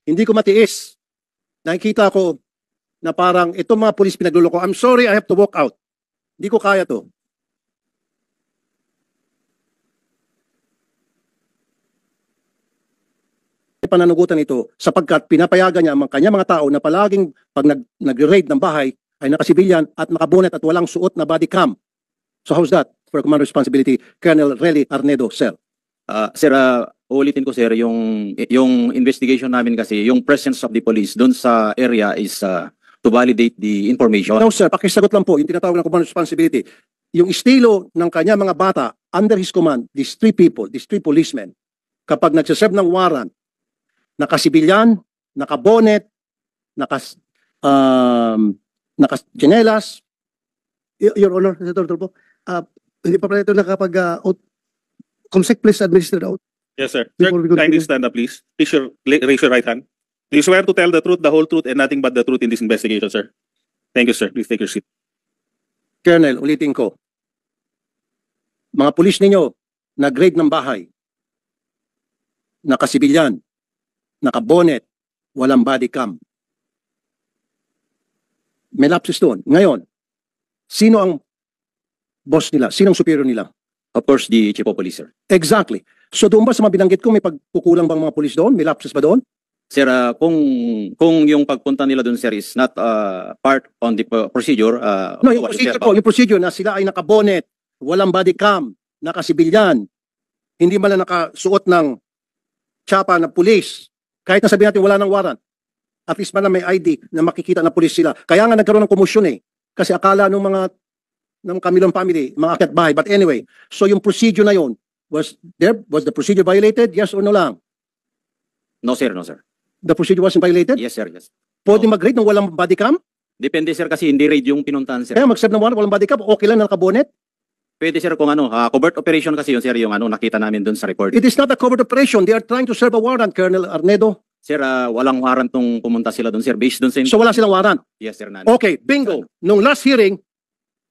Hindi ko matiis. Nakikita ko na parang itong mga pulis pinagluloko. I'm sorry, I have to walk out. Hindi ko kaya to. Pananagutan ito sapagkat pinapayagan niya ang kanya mga tao na palaging pag nag-raid ng bahay ay nakasibilyan at nakabonet at walang suot na body cam. So how's that for command responsibility, Colonel Relly Arnedo, sir? Sir, uulitin ko sir, yung investigation namin kasi, yung presence of the police doon sa area is to validate the information. No sir, pakisagot lang po, yung tinatawag na command responsibility. Yung estilo ng kanya mga bata under his command, these three people, these three policemen, kapag nagsaserve ng warrant, nakasibilyan, nakabonet, nakachinelas. Your Honor, Senator Tulfo, hindi pa pala ito Comsec, please administer the oath. Yes, sir. Sir, Before we continue. kindly stand up, please. Please raise your right hand. Do you swear to tell the truth, the whole truth, and nothing but the truth in this investigation, sir? Thank you, sir. Please take your seat. Colonel, ulitin ko. Mga pulis ninyo, nag-raid ng bahay, nakasibilyan, nakabonet, walang body cam. May lapses doon. Ngayon, sino ang boss nila? Sino ang superior nila? Of course, the chief of police, sir. Exactly. So doon ba sa mga binanggit ko, may pagkukulang bang mga pulis doon? May lapses ba doon? Sir, kung yung pagpunta nila doon, sir, is not part on the procedure. No, yung procedure po, yung procedure na sila ay nakabonet, walang body cam, nakasibilyan, hindi man lang nakasuot ng tsapa na pulis. Kahit na sabihin natin wala ng warrant, at least man lang may ID na makikita na pulis sila. Kaya nga nagkaroon ng komosyon eh. Kasi akala ng Camilon family, mga akyat bahay. But anyway, so yung procedure na yun, was the procedure violated? Yes or no lang? No, sir, no, sir. The procedure wasn't violated? Yes, sir, yes. Pwede mag-raid ng walang body cam? Depende, sir, kasi hindi raid yung pinuntahan, sir. Kaya mag-serve ng warrant, walang body cam, okay lang na nakabonet? Pwede, sir, kung covert operation kasi yun, sir, yung nakita namin doon sa report. It is not a covert operation. They are trying to serve a warrant, Colonel Arnedo. Sir, walang warrant nung pumunta sila doon, sir, based doon sa... So wala silang warrant? Yes, sir, none. Okay, bingo. Nung last hearing,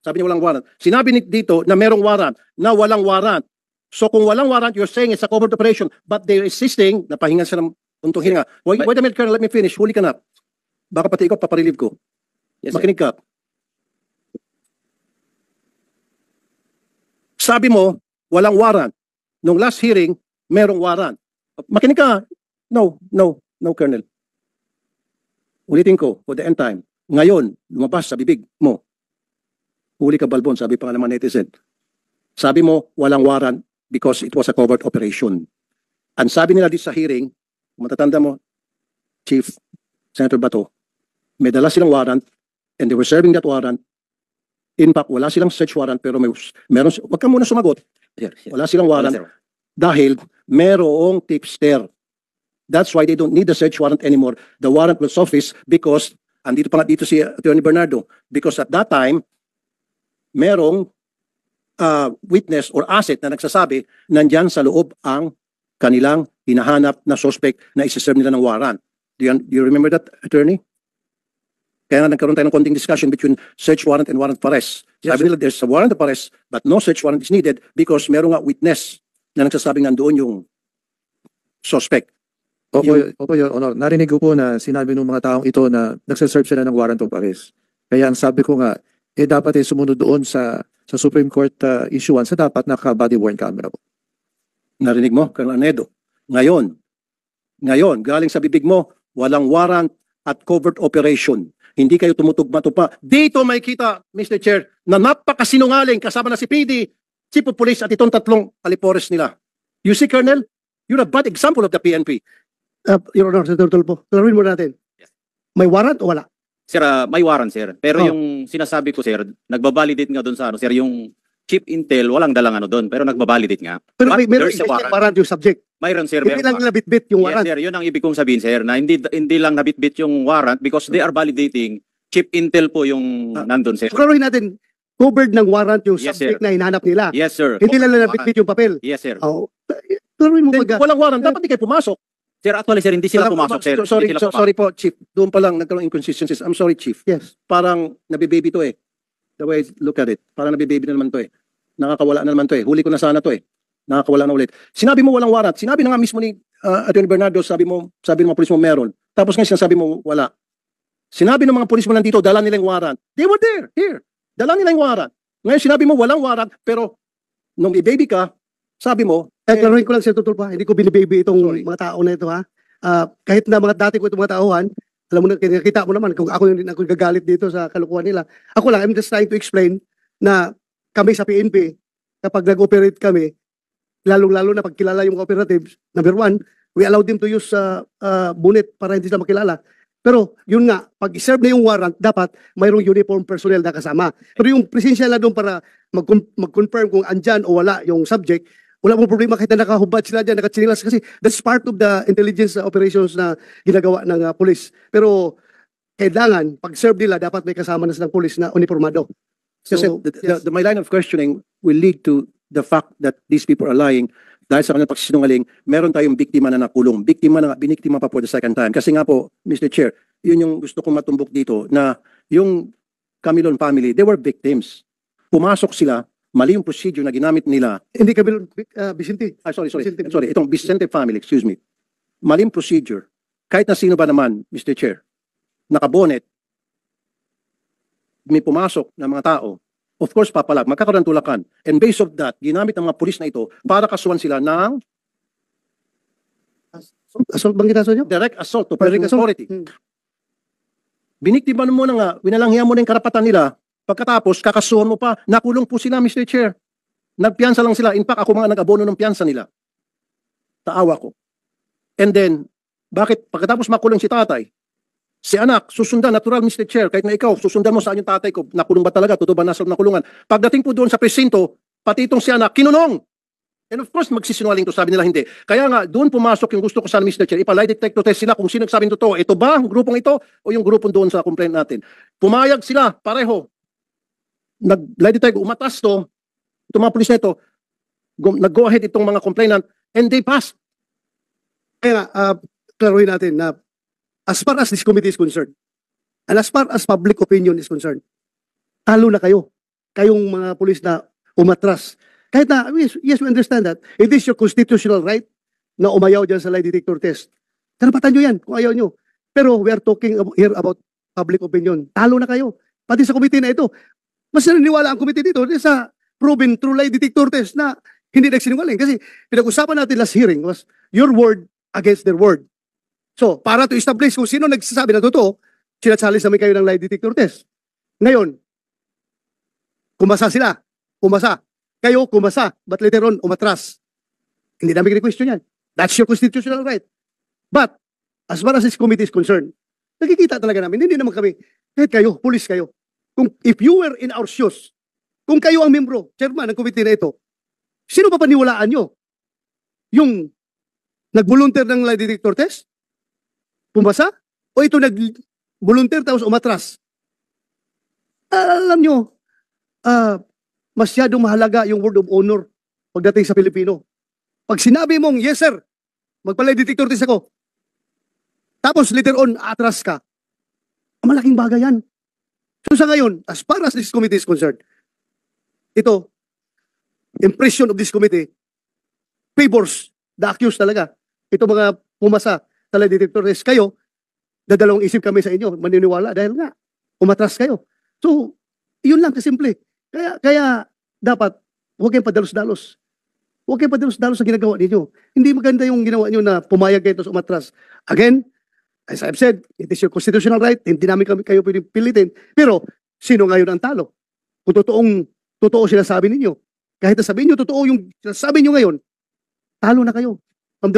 sabi niya walang warrant. Sinabi dito na merong warrant, na walang warrant. So kung walang warrant, you're saying it's a covert operation, but they're insisting na pahingan sila ng untong hininga. Wait a minute, Colonel, let me finish. Huli ka na. Baka pati ikaw, paparelieve ko. Yes, sir. Makinig ka. Sabi mo, walang warrant. Nung last hearing, merong warrant. Makinig ka. No, Colonel. Ulitin ko, for the end time. Ngayon, lumabas sa bibig mo. Huli ka, Balbon, sabi pa nga naman netizen. Sabi mo, walang warrant because it was a covert operation. Ang sabi nila dito sa hearing, matatanda mo, Chief Senator Bato, may dala silang warrant and they were serving that warrant. In fact, wala silang search warrant pero meron, wag ka muna sumagot. Sir, sir. Wala silang warrant Sir. dahil merong tipster. That's why they don't need the search warrant anymore. The warrant will suffice because, andito pa nga dito si Attorney Bernardo, because at that time, merong witness or asset na nagsasabi nandyan sa loob ang kanilang hinahanap na suspect na isa-serve nila ng warrant. Do you remember that, Attorney? Kaya nga nagkaroon tayo ng konting discussion between search warrant and warrant of arrest. Sabi nila there's a warrant of arrest but no search warrant is needed because merong nga witness na nagsasabing nandoon yung suspect. Opo, Your Honor. Narinig ko po na sinabi ng mga taong ito na nagsaserve sila ng warrant of arrest. Kaya ang sabi ko nga, dapat sumunod doon sa Supreme Court issuance sa dapat naka-body worn camera po. Narinig mo, Colonel Arnedo? Ngayon, galing sa bibig mo, walang warrant at covert operation. Hindi kayo tumutugma-tugma. Dito may kita, Mr. Chair, na napakasinungaling kasama na si PD, Chief of Police at itong tatlong alipores nila. You see, Colonel? You're a bad example of the PNP. Your Honor, Senator Tulfo, klaruhin mo natin. Yes. May warrant o wala? Sir, may warrant, sir. Pero Oh. yung sinasabi ko, sir, nagbabalidate nga doon sa sir, yung Chief Intel, walang dalang doon, pero nagbabalidate nga. Pero But meron there's a existing warrant yung subject. Mayroon, sir. Hindi lang nila bit-bit yung Yes, warrant. sir. Yun ang ibig kong sabihin, sir, na hindi lang nabitbit yung warrant because they are validating. Chief Intel po yung nandun, sir. So, klaruhin natin, covered ng warrant yung Yes, subject sir. na hinahanap nila. Yes, sir. Hindi lang nila bit-bit yung papel. Yes, sir. Oh, klaruhin mo Then, pag... walang warrant, dapat di kayo pumasok. Sir, actually, sir, hindi sila pumasok, sir. Sorry, Hindi sila sorry po, Chief. Doon pa lang nagkaroon inconsistencies. I'm sorry, Chief. Yes. Parang nabibaby to eh. The way I look at it. Parang nabibaby na naman to eh. Nakakawala na naman to eh. Huli ko na sana to eh. Nakakawala na ulit. Sinabi mo walang warrant. Sinabi na nga mismo ni Attorney Bernardo, sabi ng mga pulis mo meron. Tapos ngayon sinasabi mo, wala. Sinabi ng mga pulis mo nandito, dala nila yung warrant. They were there, here. Dala nila yung warrant. Ngayon sinabi mo, walang warrant, pero nung i-baby ka, sabi mo, Klaruhin ko lang, Sir Tutulpo, hindi ko binibaby itong mga tao na ito, ha? Kahit na mga dati ko itong mga tauhan, alam mo na, kita mo naman, kung ako yung ako gagalit dito sa kalukuhan nila. Ako lang, I'm just trying to explain na kami sa PNP, kapag nag-operate kami, lalong-lalo na pagkilala yung mga operatives, number one, we allow them to use bonnet para hindi sila makilala. Pero yun nga, pag serve na yung warrant, dapat mayroong uniform personnel na kasama. Pero yung presensya na doon para mag-confirm kung andyan o wala yung subject, wala mong problema kahit na nakahubad sila dyan, nakatsinilas kasi that's part of the intelligence operations na ginagawa ng police. Pero kailangan, pag-serve nila, dapat may kasama na silang police na uniformado. kasi my line of questioning will lead to the fact that these people are lying. Dahil sa kanilang pagsisinungaling, meron tayong biktima na nakulong. Biniktima pa for the second time. Kasi nga po, Mr. Chair, yun yung gusto kong matumbok dito na yung Camilon family, they were victims. Pumasok sila, mali yung procedure na ginamit nila. Hindi kami, Vicente. Sorry. Vicente. Sorry, itong Vicente family, excuse me. Mali yung procedure. Kahit na sino ba naman, Mr. Chair, nakabonet, may pumasok na mga tao, of course, papalag, magkakaroon ng tulakan. And based of that, ginamit ng mga pulis na ito para kasuhan sila ng Assault bang ginaso nyo? direct assault to Direct personal assault. authority. Biniktima mo na nga, winalanghiyan mo na yung karapatan nila, pagkatapos, kakasuhan mo pa, nakulong po sila, Mr. Chair. Nagpiyansa lang sila. In fact, ako mga nag-abono ng piyansa nila. Taawa ko. And then, bakit pagkatapos makulong si tatay, si anak, susundan, natural, Mr. Chair, kahit na ikaw, susundan mo saan yung tatay ko, nakulong ba talaga, totoo ba nasa nakulungan. Pagdating po doon sa presinto, pati itong si anak, kinunong. And of course, magsisinungaling to, sabi nila hindi. Kaya nga, doon pumasok yung gusto ko sana, Mr. Chair, ipa-lie detector test sila kung sino nagsabing totoo. Ito ba, ang grupong ito, o yung grupong doon sa complaint natin. Pumayag sila, pareho. Nag-lie detector, umatas to, itong mga pulis na ito, nag-go ahead itong mga complainant, and they passed. Kaya nga, klaruhin natin na as far as this committee is concerned, and as far as public opinion is concerned, talo na kayo. Kayong mga pulis na umatras. Kahit na, yes, we understand that. It is your constitutional right na umayaw dyan sa lie detector test. Karapatan nyo yan kung ayaw nyo. Pero we are talking here about public opinion. Talo na kayo. Pati sa committee na ito. Mas naniniwala ang committee dito sa proven through lie detector test na hindi nagsinungaling. Kasi pinag-usapan natin last hearing was your word against their word. So, para to establish kung sino nagsasabi na totoo, sinasalis namin kayo ng lie detector test. Ngayon, kumasa sila. Kumasa. Kayo, kumasa. But later on, umatras. Hindi namin question yan. That's your constitutional right. But, as far as this committee is concerned, nakikita talaga namin, hindi naman kami, kahit kayo, police kayo. Kung, if you were in our shoes, kung kayo ang membro, chairman ng committee na ito, sino pa paniwalaan nyo? Yung nag-volunteer ng lie detector test? Pumasa? O ito nag-volunteer tapos umatras? Alam nyo, masyadong mahalaga yung word of honor pagdating sa Pilipino. Pag sinabi mong, yes sir, magpa-lie detector test ako, tapos later on, atras ka, malaking bagay yan. So sa ngayon, as far as this committee is concerned, ito, impression of this committee favors the accused talaga. Ito mga pumasa sa lie detector test. Kayo, dadalawang isip kami sa inyo, maniniwala dahil nga, umatras kayo. So, yun lang kasimple. Kaya dapat, huwag kayong padalos-dalos. Huwag kayong padalos-dalos sa ginagawa ninyo. Hindi maganda yung ginawa nyo na pumayag kayo tapos umatras. Again, as I've said, it is your constitutional right. Hindi namin kayo pwedeng pilitin. Pero, sino ngayon ang talo? Kung totoo sinasabi ninyo. Kahit na sabihin nyo, totoo yung sinasabi nyo ngayon, talo na kayo. From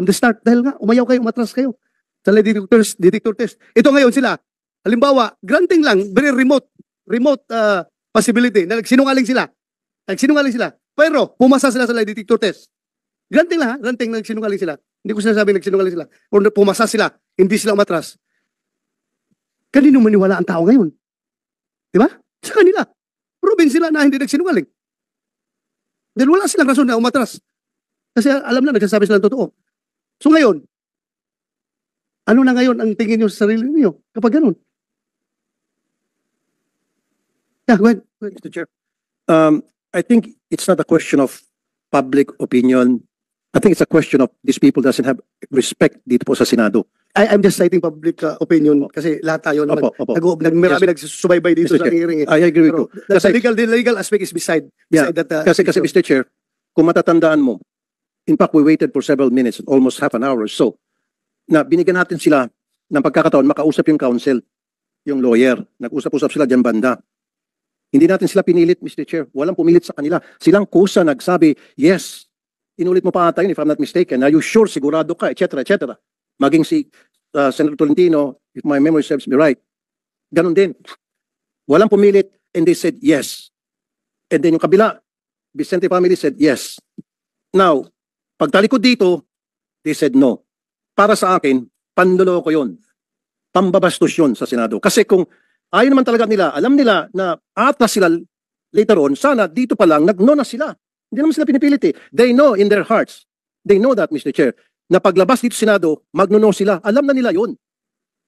the start. Dahil nga, umayaw kayo, umatras kayo. Sa lie detector test. Ito ngayon sila. Halimbawa, granting lang, very remote possibility na nagsinungaling sila. Pero, pumasa sila sa lie detector test. Granting lang ha, granting na nagsinungaling sila. Hindi ko sinasabing nagsinungaling sila. O pumasa sila, hindi sila umatras. Kanino maniwala ang tao ngayon? Di ba? Sa kanila. Proven sila na hindi nagsinungaling. Dahil wala silang rason na umatras. Kasi alam na, nagsasabi sila ng totoo. So ngayon, ano na ngayon ang tingin nyo sa sarili niyo kapag ganun? Yeah, go ahead. Mr. Chair, I think it's not a question of public opinion. I think it's a question of these people doesn't have respect dito po sa Senado. I'm just citing public opinion kasi lahat tayo naman. Opo. Marami nagsusubaybay dito Mr. sa hearing. I agree with Pero you. Kasi, the legal aspect is beside Yeah, that. kasi issue. Mr. Chair, kung matatandaan mo, in fact, we waited for several minutes, almost half an hour or so, na binigyan natin sila ng pagkakataon makausap yung counsel, yung lawyer. Nag-usap-usap sila dyan banda. Hindi natin sila pinilit, Mr. Chair. Walang pumilit sa kanila. Silang kusa nagsabi, yes, inulit mo pa ata yun if I'm not mistaken. Are you sure, sigurado ka, etc., etc. Maging si Senator Tolentino, if my memory serves me right, ganun din. Walang pumilit and they said yes. And then yung kabila, Vicente family said yes. Now, pagtalikod dito, they said no. Para sa akin, panloloko yun. Pambabastos yun sa Senado. Kasi kung ayaw naman talaga nila, alam nila na atras sila later on, sana dito pa lang, nag-no na sila. Hindi naman sila pinipilit eh. They know in their hearts. They know that, Mr. Chair, na paglabas dito sa Senado, magno-no sila. Alam na nila yun.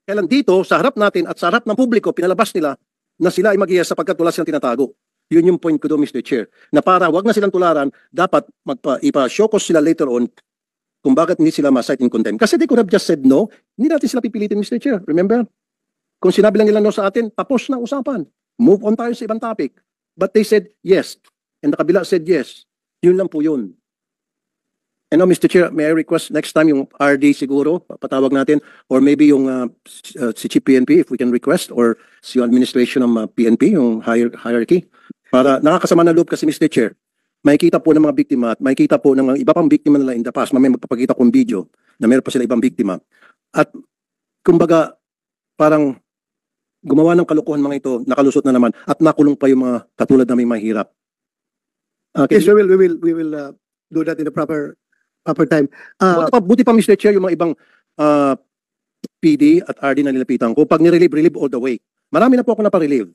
Kaya lang dito, sa harap natin at sa harap ng publiko, pinalabas nila na sila ay mag-iya sapagkat wala silang tinatago. Yun yung point ko doon, Mr. Chair. Na para wag na silang tularan, dapat ipa-show cause sila later on kung bakit hindi sila ma-cite in contempt. Kasi they could have just said no, hindi natin sila pipilitin, Mr. Chair. Remember? Kung sinabi lang nila no sa atin, tapos na usapan. Move on tayo sa ibang topic. But they said yes. And the kabila said yes. Yun lang po yun. And now, Mr. Chair, may I request next time yung RD siguro, patawag natin, or maybe yung si Chief PNP, if we can request, or si yung administration ng PNP, yung hierarchy, para nakakasama na loob kasi, Mr. Chair, makikita po ng mga biktima at makikita po ng mga iba pang biktima nila in the past, mamaya magpapakita kong video na meron pa sila ibang biktima. At kumbaga, parang gumawa ng kalokohan mga ito, nakalusot na naman, at nakulong pa yung mga katulad na may mahirap. Yes, we will do that in the proper time. Buti pa, Mr. Chair, yung mga ibang PD at RD na nilapitan ko, pag nirelieve all the way. Marami na po ako naparelieve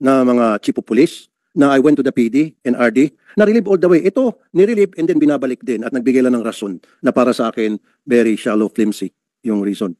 na mga chief of police na I went to the PD and RD, na-relieve all the way. Ito, nirelieve and then binabalik din at nagbigay lang ng rason na para sa akin, very shallow, flimsy yung reason.